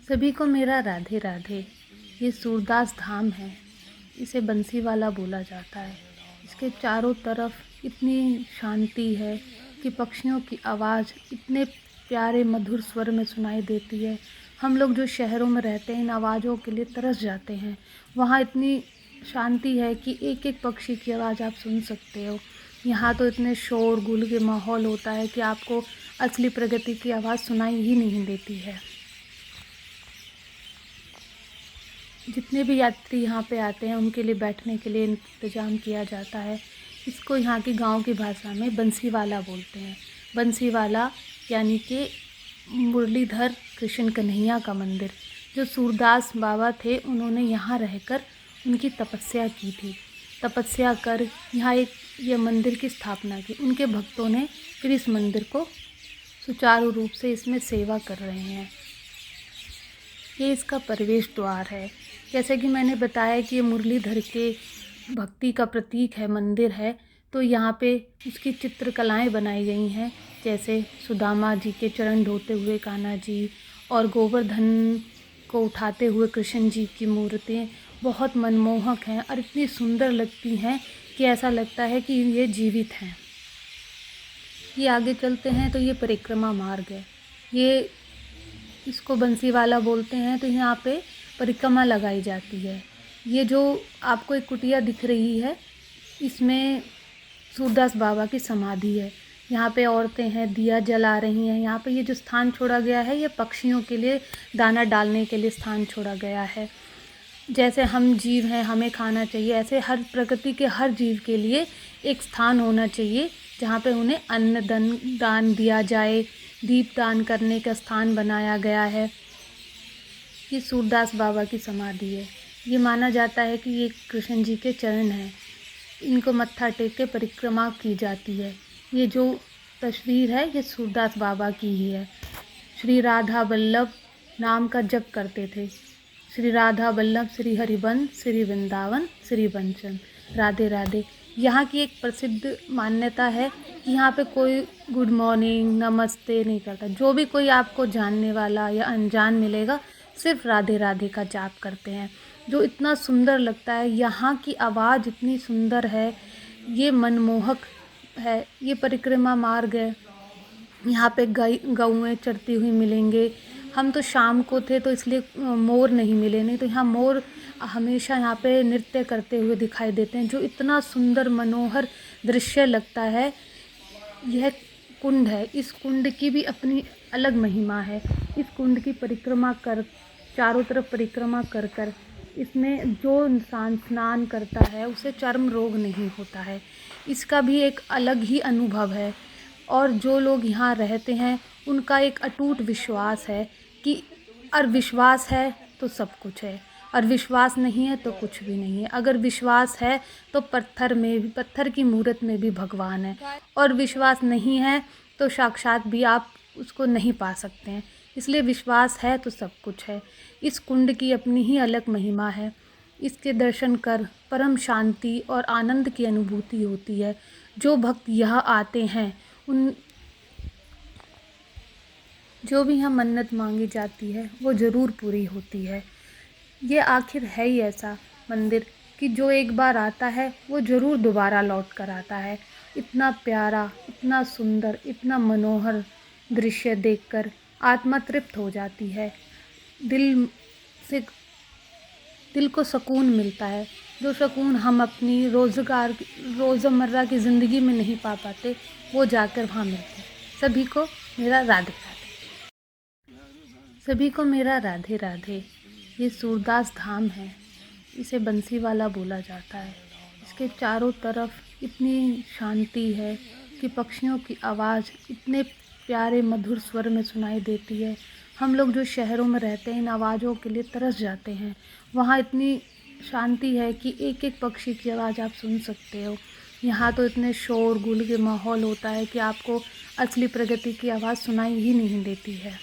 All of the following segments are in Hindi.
सभी को मेरा राधे राधे। ये सूरदास धाम है, इसे बंसीवाला बोला जाता है। इसके चारों तरफ इतनी शांति है कि पक्षियों की आवाज़ इतने प्यारे मधुर स्वर में सुनाई देती है। हम लोग जो शहरों में रहते हैं इन आवाज़ों के लिए तरस जाते हैं। वहाँ इतनी शांति है कि एक एक पक्षी की आवाज़ आप सुन सकते हो। यहाँ तो इतने शोर गुल के माहौल होता है कि आपको असली प्रकृति की आवाज़ सुनाई ही नहीं देती है। जितने भी यात्री यहाँ पे आते हैं उनके लिए बैठने के लिए इंतज़ाम किया जाता है। इसको यहाँ की गांव की भाषा में बंसीवाला बोलते हैं। बंसीवाला यानी कि मुरलीधर कृष्ण कन्हैया का मंदिर। जो सूरदास बाबा थे उन्होंने यहाँ रहकर उनकी तपस्या की थी। तपस्या कर यहाँ ये मंदिर की स्थापना की। उनके भक्तों ने फिर इस मंदिर को सुचारू रूप से इसमें सेवा कर रहे हैं। ये इसका प्रवेश द्वार है। जैसे कि मैंने बताया कि ये मुरलीधर के भक्ति का प्रतीक है, मंदिर है, तो यहाँ पे उसकी चित्रकलाएं बनाई गई हैं। जैसे सुदामा जी के चरण धोते हुए कान्हा जी और गोवर्धन को उठाते हुए कृष्ण जी की मूर्तियाँ बहुत मनमोहक हैं और इतनी सुंदर लगती हैं कि ऐसा लगता है कि ये जीवित हैं। ये आगे चलते हैं तो ये परिक्रमा मार्ग है। ये इसको बंसीवाला बोलते हैं। तो यहाँ पे परिक्रमा लगाई जाती है। ये जो आपको एक कुटिया दिख रही है, इसमें सूरदास बाबा की समाधि है। यहाँ पे औरतें हैं, दिया जला रही हैं। यहाँ पे ये जो स्थान छोड़ा गया है ये पक्षियों के लिए दाना डालने के लिए स्थान छोड़ा गया है। जैसे हम जीव हैं, हमें खाना चाहिए, ऐसे हर प्रकृति के हर जीव के लिए एक स्थान होना चाहिए जहाँ पे उन्हें अन्न दान दिया जाए। दीप दान करने का स्थान बनाया गया है। ये सूरदास बाबा की समाधि है। ये माना जाता है कि ये कृष्ण जी के चरण हैं। इनको मत्था टेक के परिक्रमा की जाती है। ये जो तस्वीर है ये सूरदास बाबा की ही है। श्री राधा वल्लभ नाम का जप करते थे। श्री राधा वल्लभ, श्री हरिबंस, श्री वृंदावन, श्री बंचन। राधे राधे। यहाँ की एक प्रसिद्ध मान्यता है कि यहाँ पे कोई गुड मॉर्निंग नमस्ते नहीं करता। जो भी कोई आपको जानने वाला या अनजान मिलेगा सिर्फ राधे राधे का जाप करते हैं, जो इतना सुंदर लगता है। यहाँ की आवाज़ इतनी सुंदर है, ये मनमोहक है। ये परिक्रमा मार्ग है। यहाँ पे गौएँ चरती हुई मिलेंगे। हम तो शाम को थे तो इसलिए मोर नहीं मिले, नहीं तो यहाँ मोर हमेशा यहाँ पे नृत्य करते हुए दिखाई देते हैं, जो इतना सुंदर मनोहर दृश्य लगता है। यह कुंड है। इस कुंड की भी अपनी अलग महिमा है। इस कुंड की परिक्रमा कर, चारों तरफ परिक्रमा कर कर इसमें जो इंसान स्नान करता है उसे चर्म रोग नहीं होता है। इसका भी एक अलग ही अनुभव है। और जो लोग यहाँ रहते हैं उनका एक अटूट विश्वास है कि और विश्वास है तो सब कुछ है, और विश्वास नहीं है तो कुछ भी नहीं है। अगर विश्वास है तो पत्थर की मूर्त में भी भगवान है, और विश्वास नहीं है तो साक्षात भी आप उसको नहीं पा सकते हैं। इसलिए विश्वास है तो सब कुछ है। इस कुंड की अपनी ही अलग महिमा है। इसके दर्शन कर परम शांति और आनंद की अनुभूति होती है। जो भक्त यहाँ आते हैं उन जो भी यहाँ मन्नत मांगी जाती है वो ज़रूर पूरी होती है। ये आखिर है ही ऐसा मंदिर कि जो एक बार आता है वो ज़रूर दोबारा लौट कर आता है। इतना प्यारा, इतना सुंदर, इतना मनोहर दृश्य देखकर आत्मा तृप्त हो जाती है। दिल को सुकून मिलता है, जो सुकून हम अपनी रोज़मर्रा की ज़िंदगी में नहीं पा पाते, वो जाकर वहाँ मिलते हैं। सभी को मेरा राधे राधे। सभी को मेरा राधे राधे। ये सूरदास धाम है, इसे बंसीवाला बोला जाता है। इसके चारों तरफ इतनी शांति है कि पक्षियों की आवाज़ इतने प्यारे मधुर स्वर में सुनाई देती है। हम लोग जो शहरों में रहते हैं इन आवाज़ों के लिए तरस जाते हैं। वहाँ इतनी शांति है कि एक एक पक्षी की आवाज़ आप सुन सकते हो। यहाँ तो इतने शोर गुल के माहौल होता है कि आपको असली प्रकृति की आवाज़ सुनाई ही नहीं देती है।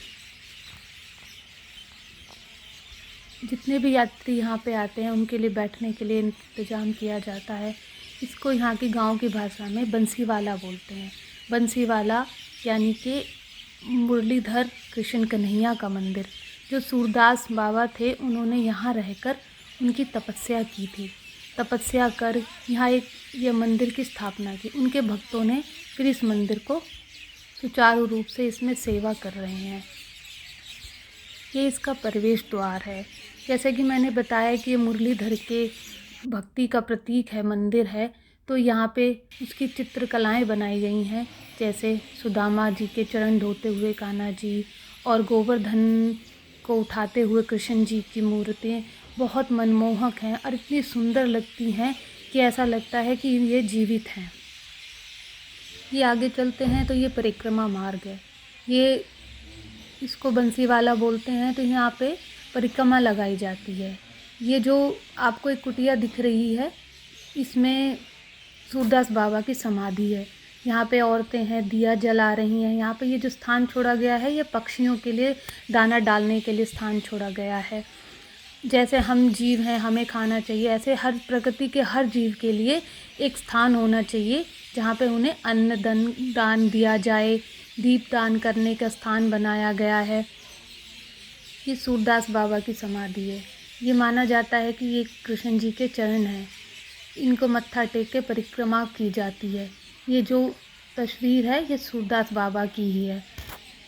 जितने भी यात्री यहाँ पे आते हैं उनके लिए बैठने के लिए इंतज़ाम किया जाता है। इसको यहाँ की गांव की भाषा में बंसीवाला बोलते हैं। बंसीवाला यानी कि मुरलीधर कृष्ण कन्हैया का मंदिर। जो सूरदास बाबा थे उन्होंने यहाँ रहकर उनकी तपस्या की थी। तपस्या कर यहाँ ये मंदिर की स्थापना की। उनके भक्तों ने फिर इस मंदिर को सुचारू रूप से इसमें सेवा कर रहे हैं। ये इसका प्रवेश द्वार है। जैसे कि मैंने बताया कि ये मुरलीधर के भक्ति का प्रतीक है, मंदिर है, तो यहाँ पे उसकी चित्रकलाएँ बनाई गई हैं। जैसे सुदामा जी के चरण धोते हुए कान्हा जी और गोवर्धन को उठाते हुए कृष्ण जी की मूर्तियाँ बहुत मनमोहक हैं और इतनी सुंदर लगती हैं कि ऐसा लगता है कि ये जीवित हैं। ये आगे चलते हैं तो ये परिक्रमा मार्ग है। ये इसको बंसीवाला बोलते हैं। तो यहाँ पे परिक्रमा लगाई जाती है। ये जो आपको एक कुटिया दिख रही है, इसमें सूरदास बाबा की समाधि है। यहाँ पे औरतें हैं, दिया जला रही हैं। यहाँ पे ये जो स्थान छोड़ा गया है, ये पक्षियों के लिए दाना डालने के लिए स्थान छोड़ा गया है। जैसे हम जीव हैं, हमें खाना चाहिए, ऐसे हर प्रकृति के हर जीव के लिए एक स्थान होना चाहिए जहाँ पे उन्हें अन्न दान दिया जाए। दीप दान करने का स्थान बनाया गया है। ये सूरदास बाबा की समाधि है। ये माना जाता है कि ये कृष्ण जी के चरण हैं। इनको मत्था टेक के परिक्रमा की जाती है। ये जो तस्वीर है ये सूरदास बाबा की ही है।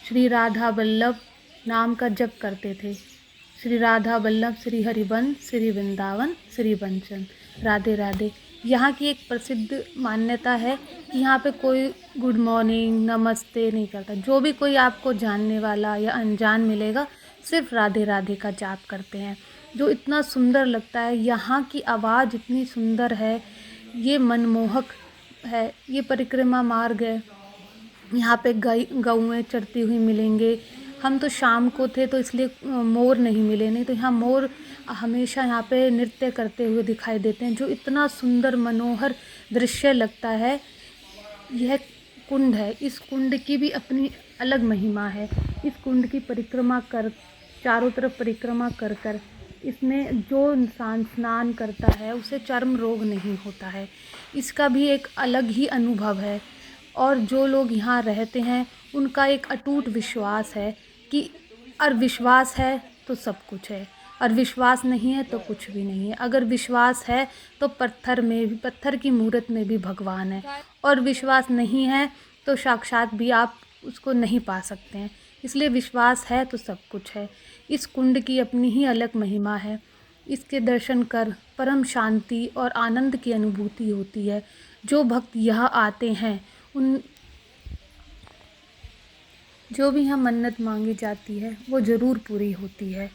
श्री राधा वल्लभ नाम का जप करते थे। श्री राधा वल्लभ, श्री हरिवंश, श्री वृंदावन, श्री बंचन, राधे राधे। यहाँ की एक प्रसिद्ध मान्यता है कि यहाँ पे कोई गुड मॉर्निंग, नमस्ते नहीं करता। जो भी कोई आपको जानने वाला या अनजान मिलेगा, सिर्फ राधे राधे का जाप करते हैं, जो इतना सुंदर लगता है। यहाँ की आवाज़ इतनी सुंदर है, ये मनमोहक है। ये परिक्रमा मार्ग है। यहाँ पे गौएँ चरती हुई मिलेंगे। हम तो शाम को थे तो इसलिए मोर नहीं मिले, नहीं तो यहाँ मोर हमेशा यहाँ पे नृत्य करते हुए दिखाई देते हैं, जो इतना सुंदर मनोहर दृश्य लगता है। यह कुंड है। इस कुंड की भी अपनी अलग महिमा है। इस कुंड की परिक्रमा कर, चारों तरफ परिक्रमा कर कर इसमें जो इंसान स्नान करता है उसे चर्म रोग नहीं होता है। इसका भी एक अलग ही अनुभव है। और जो लोग यहाँ रहते हैं उनका एक अटूट विश्वास है कि और विश्वास है तो सब कुछ है, और विश्वास नहीं है तो कुछ भी नहीं है। अगर विश्वास है तो पत्थर की मूर्त में भी भगवान है, और विश्वास नहीं है तो साक्षात भी आप उसको नहीं पा सकते हैं। इसलिए विश्वास है तो सब कुछ है। इस कुंड की अपनी ही अलग महिमा है। इसके दर्शन कर परम शांति और आनंद की अनुभूति होती है। जो भक्त यहाँ आते हैं उन जो भी यहाँ मन्नत मांगी जाती है वो ज़रूर पूरी होती है।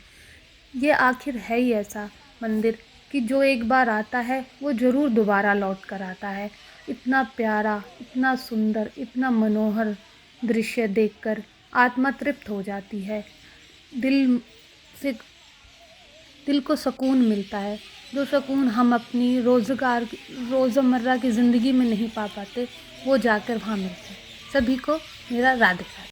ये आखिर है ही ऐसा मंदिर कि जो एक बार आता है वो ज़रूर दोबारा लौट कर आता है। इतना प्यारा, इतना सुंदर, इतना मनोहर दृश्य देखकर आत्मा तृप्त हो जाती है। दिल को सुकून मिलता है, जो सुकून हम अपनी रोज़मर्रा की ज़िंदगी में नहीं पा पाते, वो जाकर वहाँ मिलता है। सभी को मेरा राधे राधे।